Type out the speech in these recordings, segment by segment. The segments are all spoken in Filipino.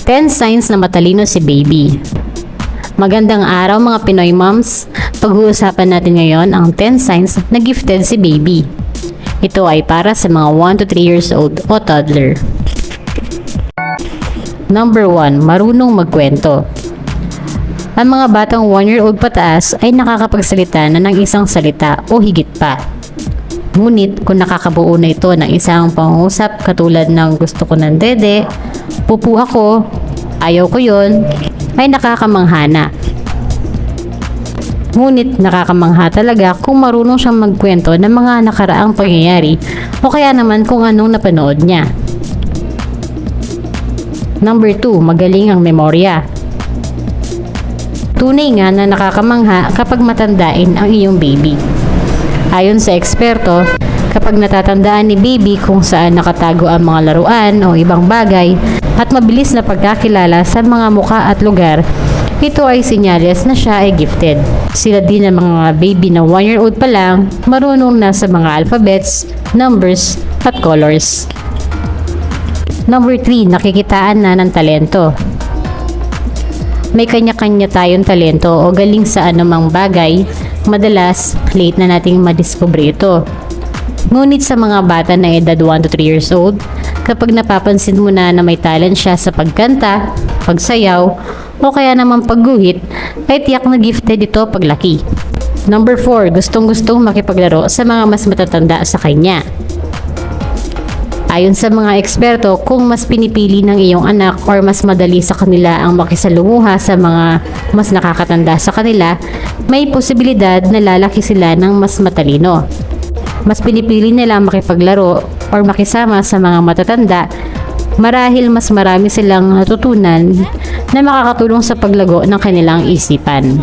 10 signs na matalino si baby. Magandang araw mga Pinoy moms. Pag-uusapan natin ngayon ang 10 signs na gifted si baby. Ito ay para sa mga 1 to 3 years old o toddler. Number 1, marunong magkwento. Ang mga batang 1-year-old pataas ay nakakapagsalita na ng isang salita o higit pa. Ngunit kung nakakabuo na ito ng isang pangungusap katulad ng gusto ko ng dede, pupu ako, ayaw ko yon, ay nakakamangha na. Ngunit nakakamangha talaga kung marunong siyang magkwento ng mga nakaraang pangyayari o kaya naman kung anong napanood niya. Number 2, magaling ang memorya. Tunay nga na nakakamangha kapag matandain ang iyong baby. Ayon sa eksperto, kapag natatandaan ni baby kung saan nakatago ang mga laruan o ibang bagay at mabilis na pagkakilala sa mga muka at lugar, ito ay senyales na siya ay gifted. Sila din ang mga baby na 1-year-old pa lang, marunong na sa mga alphabets, numbers, at colors. Number 3, nakikitaan na ng talento. May kanya-kanya tayong talento o galing sa anumang bagay, madalas late na nating madiskubre ito. Ngunit sa mga bata na edad 1 to 3 years old, kapag napapansin mo na may talent siya sa pagkanta, pagsayaw, o kaya naman pagguhit, ay tiyak na gifted ito paglaki. Number 4, gustong-gustong makipaglaro sa mga mas matatanda sa kanya. Ayon sa mga eksperto, kung mas pinipili ng iyong anak or mas madali sa kanila ang makisalumuha sa mga mas nakakatanda sa kanila, may posibilidad na lalaki sila ng mas matalino. Mas pinipili nila makipaglaro or makisama sa mga matatanda, marahil mas marami silang natutunan na makakatulong sa paglago ng kanilang isipan.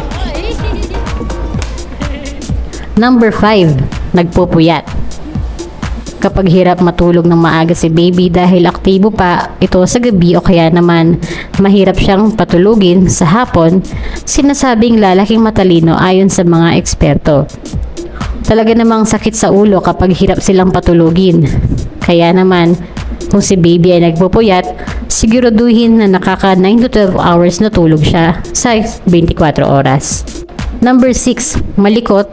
Number 5, nagpupuyat. Kapag hirap matulog ng maaga si baby dahil aktibo pa ito sa gabi o kaya naman mahirap siyang patulugin sa hapon, sinasabing lalaking matalino ayon sa mga eksperto. Talaga namang sakit sa ulo kapag hirap silang patulugin. Kaya naman, kung si baby ay nagpupuyat, siguraduhin na nakaka 9 to 12 hours na tulog siya sa 24 oras. Number 6, malikot,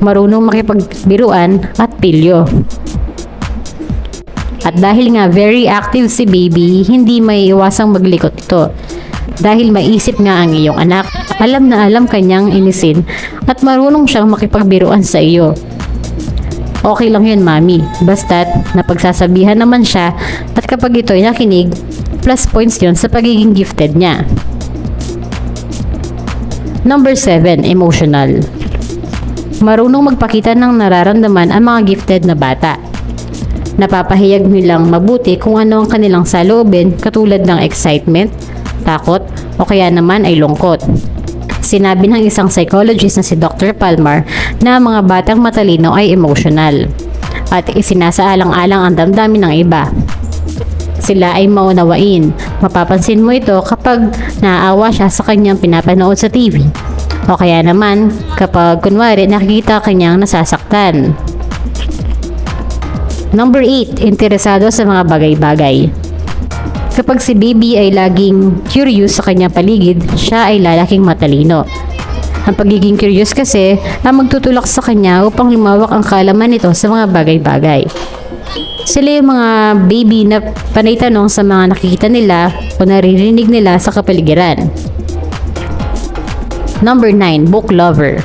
marunong makipagbiruan at pilyo. At dahil nga very active si baby, hindi may iwasang maglikot ito. Dahil maisip nga ang iyong anak, alam na alam kanyang inisin at marunong siyang makipagbiruan sa iyo. Okay lang yun, mami. Basta't napagsasabihan naman siya at kapag ito'y nakinig, plus points yun sa pagiging gifted niya. Number 7, emotional. Marunong magpakita ng nararamdaman ang mga gifted na bata. Napapahayag nilang mabuti kung ano ang kanilang saloobin katulad ng excitement, takot, o kaya naman ay lungkot. Sinabi ng isang psychologist na si Dr. Palmer na mga batang matalino ay emotional at isinasaalang-alang ang damdamin ng iba. Sila ay maunawain. Mapapansin mo ito kapag naaawa siya sa kanyang pinapanood sa TV o kaya naman kapag kunwari nakikita kanyang nasasaktan. Number 8, interesado sa mga bagay-bagay. Kapag si baby ay laging curious sa kanyang paligid, siya ay lalaking matalino. Ang pagiging curious kasi ang magtutulak sa kanya upang lumawak ang kaalaman nito sa mga bagay-bagay. Sila yung mga baby na panay tanong sa mga nakikita nila o naririnig nila sa kapaligiran. Number 9, book lover.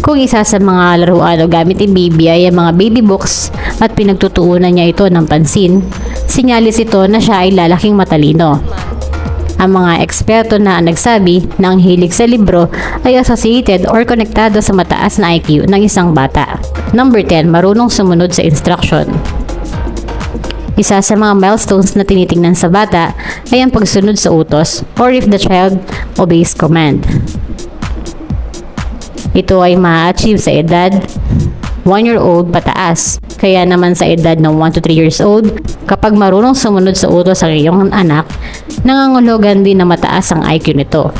Kung isa sa mga laruan o gamit ni baby ay ang mga baby books at pinagtutuunan niya ito ng pansin, sinyalis ito na siya ay lalaking matalino. Ang mga eksperto na nagsabi na ang hilig sa libro ay associated or konektado sa mataas na IQ ng isang bata. Number 10, marunong sumunod sa instruction. Isa sa mga milestones na tinitingnan sa bata ay ang pagsunod sa utos or if the child obeys command. Ito ay ma-achieve sa edad 1-year-old pataas. Kaya naman sa edad ng 1 to 3 years old, kapag marunong sumunod sa utos ang iyong anak, nangangulugan din na mataas ang IQ nito.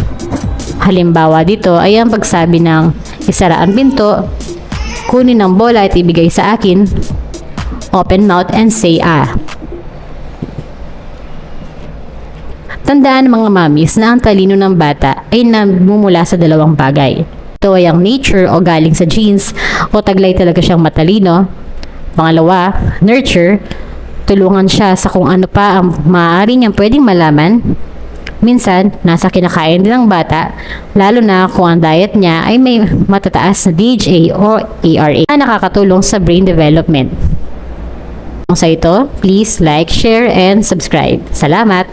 Halimbawa dito ay ang pagsabi ng isara ang pinto, kunin ang bola at ibigay sa akin, open mouth and say ah. Tandaan mga mamis na ang talino ng bata ay namumula sa dalawang bagay. Ito ay ang nature o galing sa genes o taglay talaga siyang matalino. Pangalawa, nurture. Tulungan siya sa kung ano pa ang maaari niyang pwedeng malaman. Minsan, nasa kinakain din ng bata, lalo na kung ang diet niya ay may matataas na DHA o ARA na nakakatulong sa brain development. Kung sa ito, please like, share, and subscribe. Salamat!